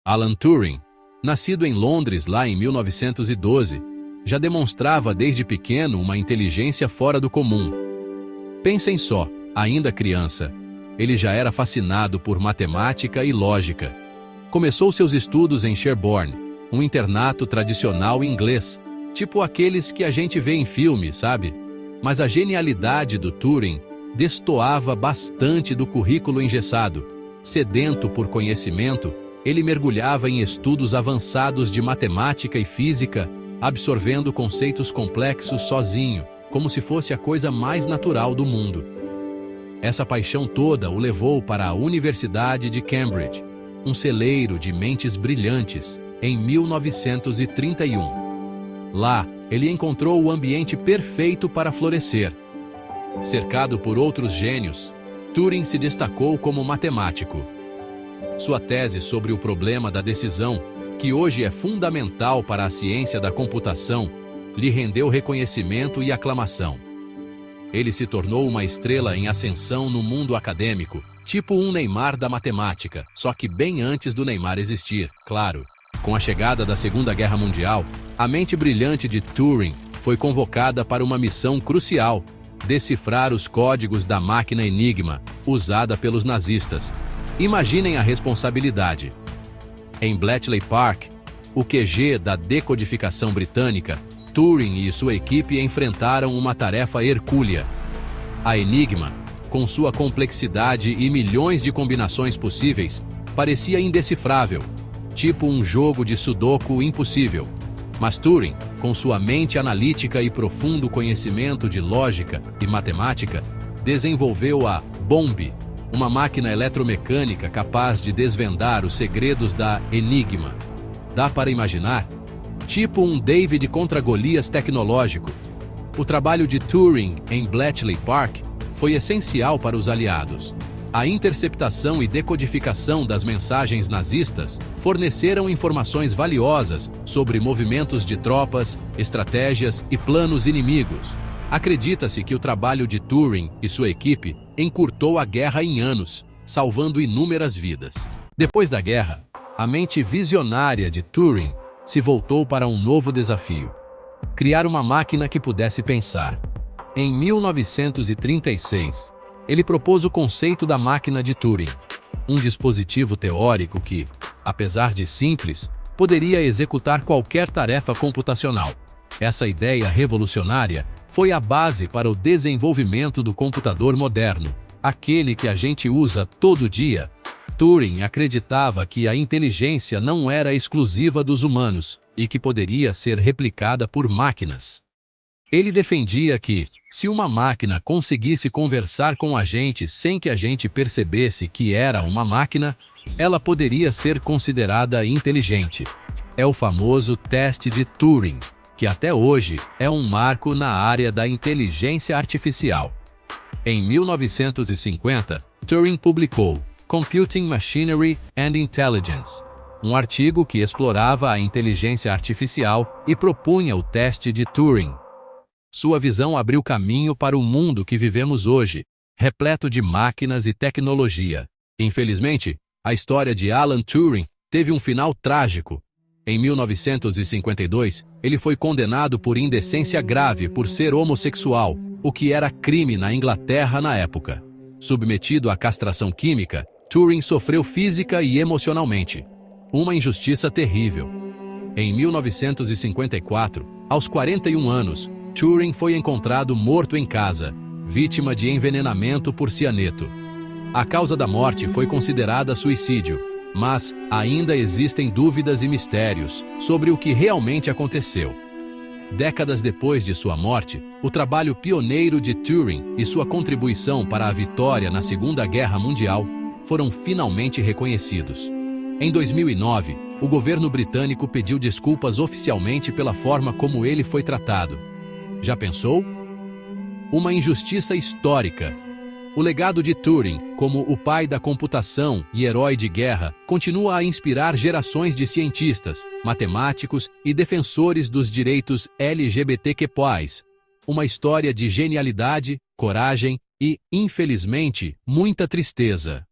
Alan Turing, nascido em Londres lá em 1912, já demonstrava desde pequeno uma inteligência fora do comum. Pensem só, ainda criança, ele já era fascinado por matemática e lógica. Começou seus estudos em Sherborne, um internato tradicional inglês, tipo aqueles que a gente vê em filme, sabe? Mas a genialidade do Turing destoava bastante do currículo engessado. Sedento por conhecimento, ele mergulhava em estudos avançados de matemática e física, absorvendo conceitos complexos sozinho, como se fosse a coisa mais natural do mundo. Essa paixão toda o levou para a Universidade de Cambridge, um celeiro de mentes brilhantes, em 1931. Lá, ele encontrou o ambiente perfeito para florescer. Cercado por outros gênios, Turing se destacou como matemático. Sua tese sobre o problema da decisão, que hoje é fundamental para a ciência da computação, lhe rendeu reconhecimento e aclamação. Ele se tornou uma estrela em ascensão no mundo acadêmico, tipo um Neymar da matemática, só que bem antes do Neymar existir, claro. Com a chegada da Segunda Guerra Mundial, a mente brilhante de Turing foi convocada para uma missão crucial: decifrar os códigos da máquina Enigma, usada pelos nazistas. Imaginem a responsabilidade. Em Bletchley Park, o QG da decodificação britânica, Turing e sua equipe enfrentaram uma tarefa hercúlea. A Enigma, com sua complexidade e milhões de combinações possíveis, parecia indecifrável, tipo um jogo de sudoku impossível. Mas Turing, com sua mente analítica e profundo conhecimento de lógica e matemática, desenvolveu a BOMB, uma máquina eletromecânica capaz de desvendar os segredos da Enigma. Dá para imaginar? Tipo um David contra Golias tecnológico. O trabalho de Turing em Bletchley Park foi essencial para os aliados. A interceptação e decodificação das mensagens nazistas forneceram informações valiosas sobre movimentos de tropas, estratégias e planos inimigos. Acredita-se que o trabalho de Turing e sua equipe encurtou a guerra em anos, salvando inúmeras vidas. Depois da guerra, a mente visionária de Turing se voltou para um novo desafio: criar uma máquina que pudesse pensar. Em 1936, ele propôs o conceito da máquina de Turing, um dispositivo teórico que, apesar de simples, poderia executar qualquer tarefa computacional. Essa ideia revolucionária foi a base para o desenvolvimento do computador moderno, aquele que a gente usa todo dia. Turing acreditava que a inteligência não era exclusiva dos humanos e que poderia ser replicada por máquinas. Ele defendia que, se uma máquina conseguisse conversar com a gente sem que a gente percebesse que era uma máquina, ela poderia ser considerada inteligente. É o famoso teste de Turing, que até hoje é um marco na área da inteligência artificial. Em 1950, Turing publicou Computing Machinery and Intelligence, um artigo que explorava a inteligência artificial e propunha o teste de Turing. Sua visão abriu caminho para o mundo que vivemos hoje, repleto de máquinas e tecnologia. Infelizmente, a história de Alan Turing teve um final trágico. Em 1952, ele foi condenado por indecência grave por ser homossexual, o que era crime na Inglaterra na época. Submetido à castração química, Turing sofreu física e emocionalmente. Uma injustiça terrível. Em 1954, aos 41 anos, Turing foi encontrado morto em casa, vítima de envenenamento por cianeto. A causa da morte foi considerada suicídio, mas ainda existem dúvidas e mistérios sobre o que realmente aconteceu. Décadas depois de sua morte, o trabalho pioneiro de Turing e sua contribuição para a vitória na Segunda Guerra Mundial foram finalmente reconhecidos. Em 2009, o governo britânico pediu desculpas oficialmente pela forma como ele foi tratado. Já pensou? Uma injustiça histórica. O legado de Turing, como o pai da computação e herói de guerra, continua a inspirar gerações de cientistas, matemáticos e defensores dos direitos LGBTQ+. Uma história de genialidade, coragem e, infelizmente, muita tristeza.